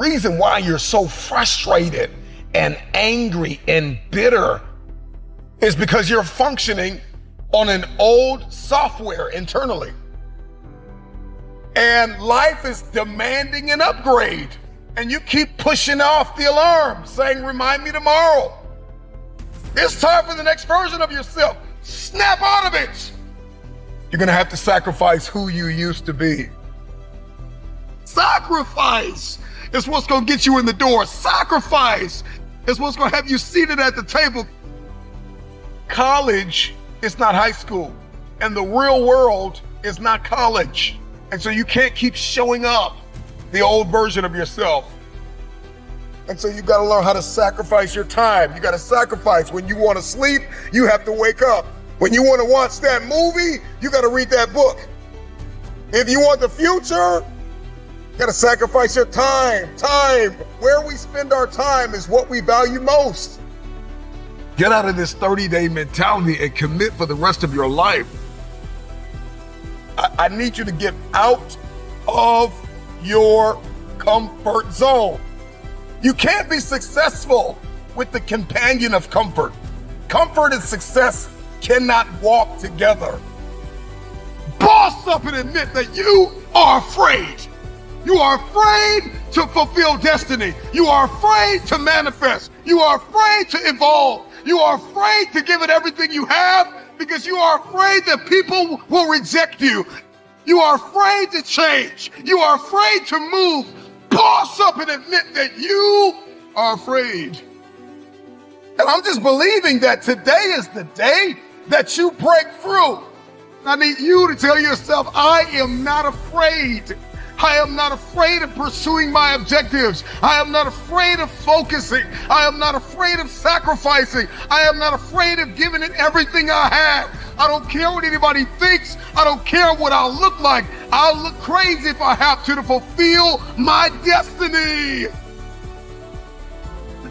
reason why you're so frustrated and angry and bitter is because you're functioning on an old software internally. And life is demanding an upgrade. And you keep pushing off the alarm, saying, remind me tomorrow. It's time for the next version of yourself. Snap out of it. You're gonna have to sacrifice who you used to be. Sacrifice is what's gonna get you in the door. Sacrifice is what's gonna have you seated at the table. College is not high school, and the real world is not college. And so you can't keep showing up the old version of yourself. And so you gotta learn how to sacrifice your time. You gotta sacrifice. When you wanna sleep, you have to wake up. When you wanna watch that movie, you gotta read that book. If you want the future, you gotta sacrifice your time. Time. Where we spend our time is what we value most. Get out of this 30-day mentality and commit for the rest of your life. I need you to get out of your comfort zone. You can't be successful with the companion of comfort. Comfort and success cannot walk together. Boss up and admit that you are afraid. You are afraid to fulfill destiny. You are afraid to manifest. You are afraid to evolve. You are afraid to give it everything you have because you are afraid that people will reject you. You are afraid to change. You are afraid to move. Boss up and admit that you are afraid. And I'm just believing that today is the day that you break through. I need you to tell yourself, I am not afraid. I am not afraid of pursuing my objectives. I am not afraid of focusing. I am not afraid of sacrificing. I am not afraid of giving it everything I have. I don't care what anybody thinks. I don't care what I'll look like. I'll look crazy if I have to fulfill my destiny.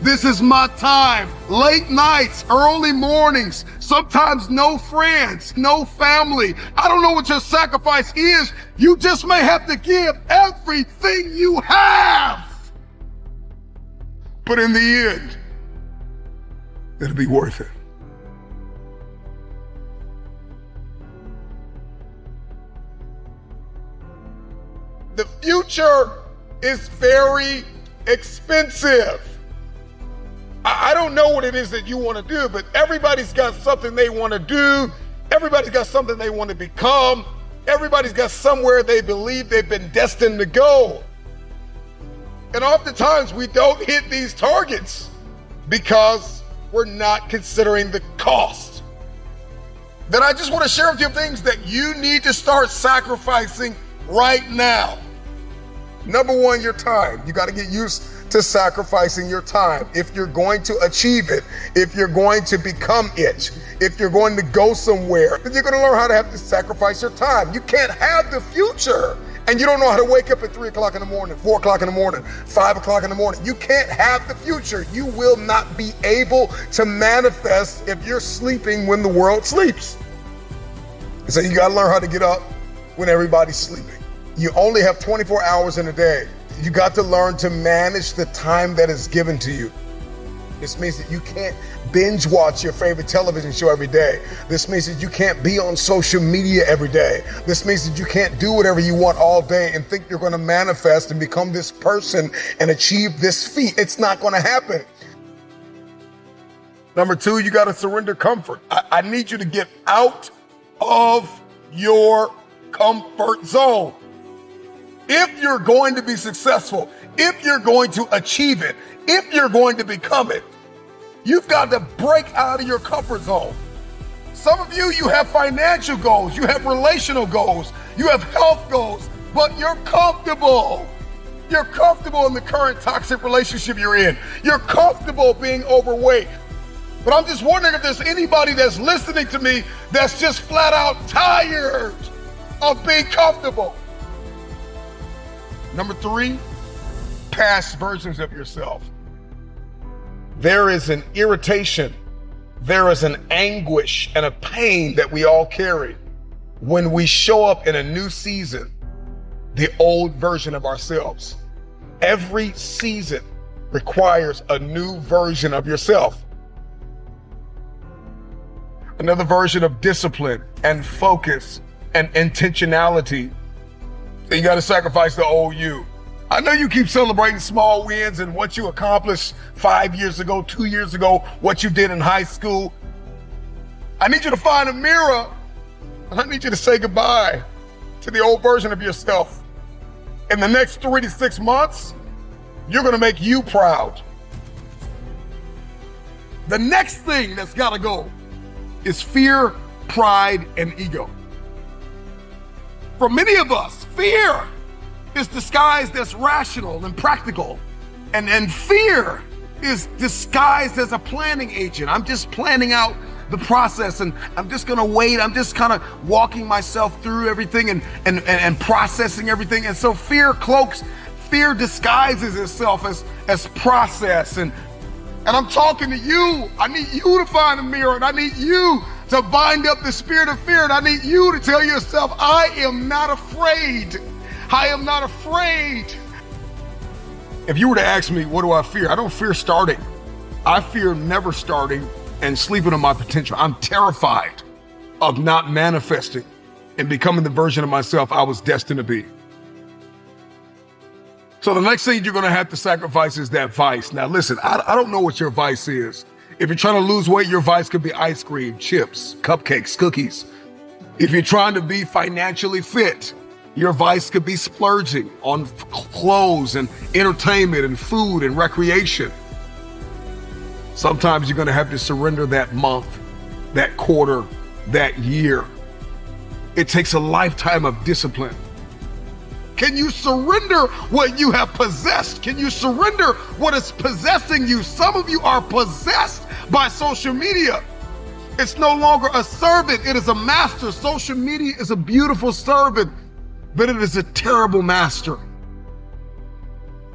This is my time. Late nights, early mornings, sometimes no friends, no family. I don't know what your sacrifice is. You just may have to give everything you have. But in the end, it'll be worth it. The future is very expensive. I don't know what it is that you want to do, but everybody's got something they want to do. Everybody's got something they want to become. Everybody's got somewhere they believe they've been destined to go. And oftentimes we don't hit these targets because we're not considering the cost. Then I just want to share with you things that you need to start sacrificing right now. Number one, your time. You got to get used to sacrificing your time. If you're going to achieve it, if you're going to become it, if you're going to go somewhere, then you're going to learn how to have to sacrifice your time. You can't have the future and you don't know how to wake up at 3 o'clock in the morning, 4 o'clock in the morning, 5 o'clock in the morning. You can't have the future. You will not be able to manifest if you're sleeping when the world sleeps. So you got to learn how to get up when everybody's sleeping. You only have 24 hours in a day. You got to learn to manage the time that is given to you. This means that you can't binge watch your favorite television show every day. This means that you can't be on social media every day. This means that you can't do whatever you want all day and think you're going to manifest and become this person and achieve this feat. It's not going to happen. Number two, you got to surrender comfort. I need you to get out of your comfort zone. If you're going to be successful, if you're going to achieve it, if you're going to become it, you've got to break out of your comfort zone. Some of you have financial goals, you have relational goals, you have health goals, but you're comfortable. You're comfortable in the current toxic relationship you're in. You're comfortable being overweight. But I'm just wondering if there's anybody that's listening to me that's just flat out tired of being comfortable. Number three, past versions of yourself. There is an irritation, there is an anguish and a pain that we all carry when we show up in a new season, the old version of ourselves. Every season requires a new version of yourself. Another version of discipline and focus and intentionality. So you got to sacrifice the old you. I know you keep celebrating small wins and what you accomplished 5 years ago, 2 years ago, what you did in high school. I need you to find a mirror, and I need you to say goodbye to the old version of yourself. In the next 3 to 6 months, you're going to make you proud. The next thing that's got to go is fear, pride, and ego. For many of us, fear is disguised as rational and practical. And fear is disguised as a planning agent. I'm just planning out the process and I'm just gonna wait. I'm just kind of walking myself through everything and processing everything. And so fear disguises itself as process. And I'm talking to you. I need you to find a mirror, and I need you to bind up the spirit of fear. And I need you to tell yourself, I am not afraid. I am not afraid. If you were to ask me, what do I fear? I don't fear starting. I fear never starting and sleeping on my potential. I'm terrified of not manifesting and becoming the version of myself I was destined to be. So the next thing you're going to have to sacrifice is that vice. Now listen, I don't know what your vice is. If you're trying to lose weight, your vice could be ice cream, chips, cupcakes, cookies. If you're trying to be financially fit, your vice could be splurging on clothes and entertainment and food and recreation. Sometimes you're going to have to surrender that month, that quarter, that year. It takes a lifetime of discipline. Can you surrender what you have possessed? Can you surrender what is possessing you? Some of you are possessed by social media. It's no longer a servant, it is a master. Social media is a beautiful servant, but it is a terrible master.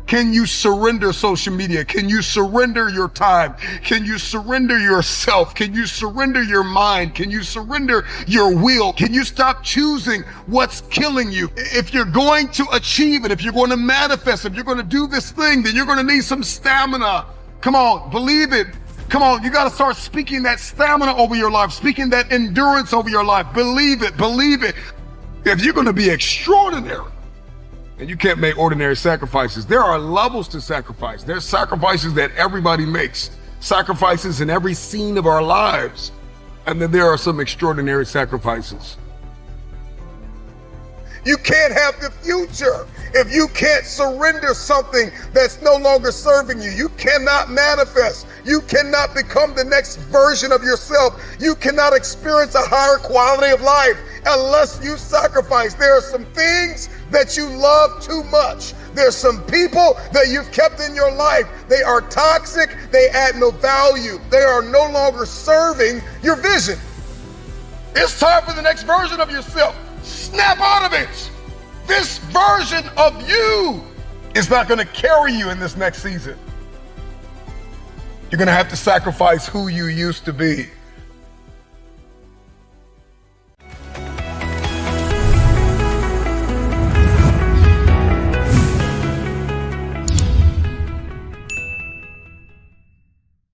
Can you surrender social media? Can you surrender your time? Can you surrender yourself? Can you surrender your mind? Can you surrender your will? Can you stop choosing what's killing you? If you're going to achieve it, if you're going to manifest, if you're going to do this thing, then you're going to need some stamina. Come on, believe it. Come on, you got to start speaking that stamina over your life, speaking that endurance over your life. Believe it, believe it. If you're going to be extraordinary, and you can't make ordinary sacrifices. There are levels to sacrifice. There's sacrifices that everybody makes, sacrifices in every scene of our lives. And then there are some extraordinary sacrifices. You can't have the future if you can't surrender something that's no longer serving you. You cannot manifest. You cannot become the next version of yourself. You cannot experience a higher quality of life unless you sacrifice. There are some things that you love too much. There's some people that you've kept in your life. They are toxic. They add no value. They are no longer serving your vision. It's time for the next version of yourself. Snap out of it. This version of you is not going to carry you in this next season. You're going to have to sacrifice who you used to be.